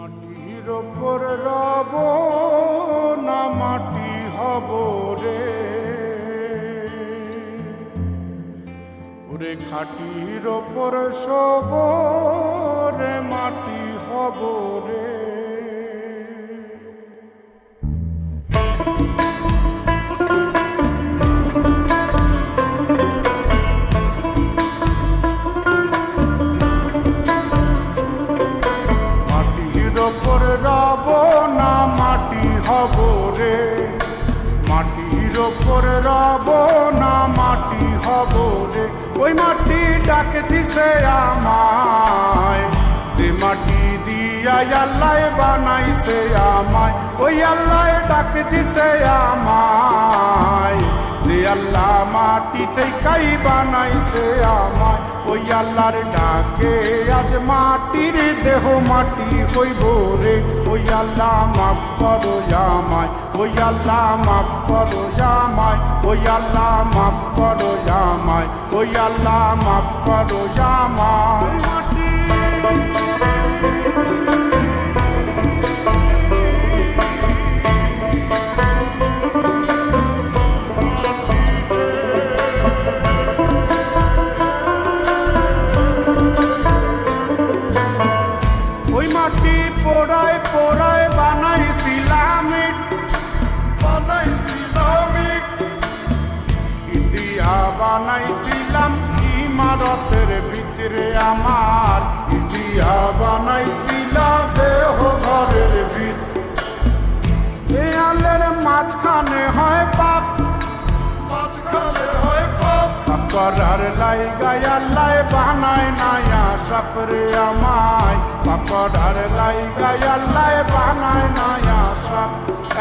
মাটির ওপর রব না মাটি হব রে, ওরে খাটির ওপর সব রে মাটি হব রে। মাটির ওপর রব না মাটি হব রে, ওই মাটি ডাক দিছে আমায়, সে মাটি দিয়া আল্লাহ বানাইছে আমায়, ওই আল্লাহ ডাক দিছে আমায়, যে আল্লাহ মাটি থেকেই বানাইছে আমায়, ওই আল্লাহর ডাকে আজ মাটির দেহ মাটি হইব রে, ওই আল্লাহ মাফ করো আমায়, ওই আল্লাহ মাফ করো আমায়, ওই আল্লাহ মাফ করো আমায়, ওই আল্লাহ মাফ করো আমায়। পোড়ায় পোড়ায় বানাইছিলাম ইন্ডিয়া বানাইছিলাম ইমারতের ভিতরে আমার, ইন্ডিয়া বানাইছিলাম দেহ ঘরের ভিতরে, দেয়ালের মাঝখানে হয় পাপ, মাঝখানে হয় পাপ করার লাইগায় আল্লাহ বানায় নায়া সাপরে আমায়, পাকড়ার লাইগায় আল্লাহ বানায় নায়া সাপ,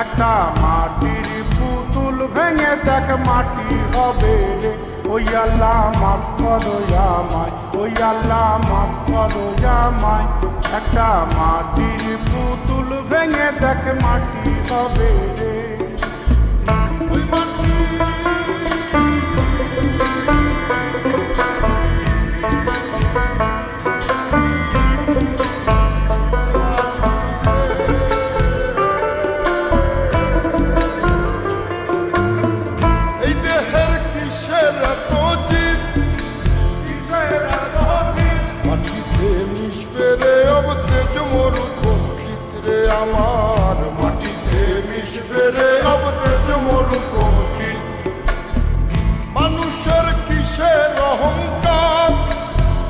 একটা মাটির পুতুল ভেঙে দেখ মাটি হবে রে, ওই আল্লাহ মাফ করো আমায়, ওই আল্লাহ মাফ করো আমায়, একটা মাটির পুতুল ভেঙে দেখ মাটি হবে রে। আমার মাটিতে মিশবে রে অবতেজ মরুপঙ্খী, মানুষের কিসের অহংকার,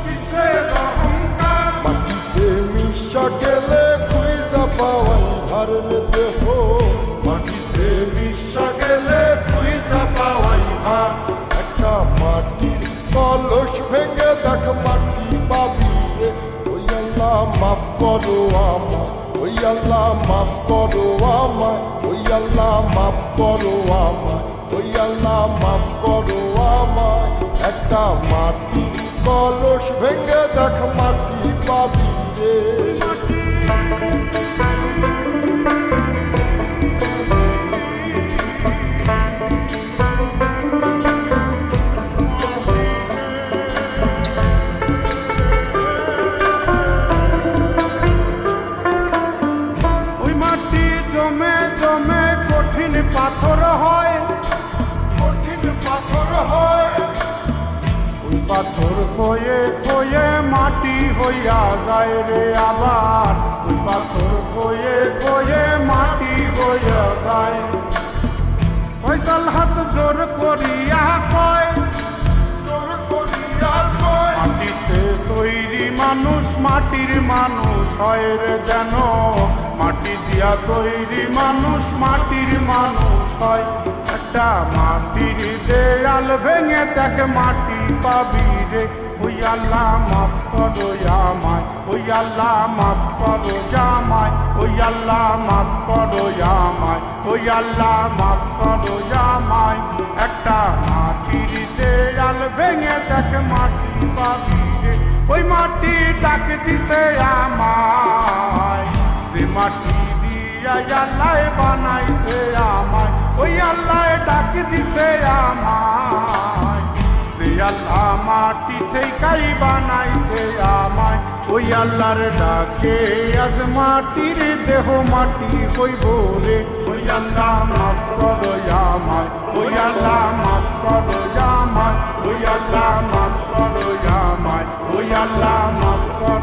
কিসের অহংকার, মাটিতে মিশা গেলে খুঁজা পাওয়াই ভারের দেহ, মাটিতে মিশা গেলে খুঁজা পাওয়াই ভার, একটা মাটির কলস ভেঙে দেখ মাটি পাবি রে, ওই আল্লাহ মাফ করো আমায়, ওই আল্লাহ মাফ করো আমায়, ওই আল্লাহ মাফ করো আমায়, ওই আল্লাহ মাফ করো আমায়, একটা মাটির কলস ভেঙে দেখ মাটি পাবি রে। জমে জমে কঠিন পাথর হয়, কঠিন পাথর হয়, ওই পাথর খয়ে খয়ে মাটি হইয়া যায় রে আবার, ওই পাথর খয়ে খয়ে মাটি হইয়া যায়, ফয়সাল হাত জোর করিয়া কয়, জোর করিয়া কয়, মাটিতে তৈরি মানুষ মাটির মানুষ হয় রে যেন, মাটি দিয়া তৈরি মানুষ মাটির মানুষ হয়, একটা মাটির দেয়াল ভেঙে দেখ মাটি পাবি রে, ওই আল্লাহ মাফ করো আমায়, ওই আল্লাহ মাফ করো আমায়, ওই আল্লাহ মাফ করো আমায়, ওই আল্লাহ মাফ করো আমায়, একটা মাটির দেয়াল ভেঙে দেখ মাটি পাবি রে, ওই মাটি ডাক দিছে আমায়, যে মাটি দিয়া আল্লাহ বানাইছে আমায়, ওই আল্লাহ ডাক দিছে আমায়, যে আল্লাহ মাটি থেকেই বানাইছে আমায়, ওই আল্লাহর ডাকে আজ মাটির দেহ মাটি হইব রে। ওই আল্লাহ মাফ করো আমায়, ওই আল্লাহ মাফ করো আমায়, ওই আল্লাহ মাফ করো আমায়, ওই আল্লাহ মাফ করো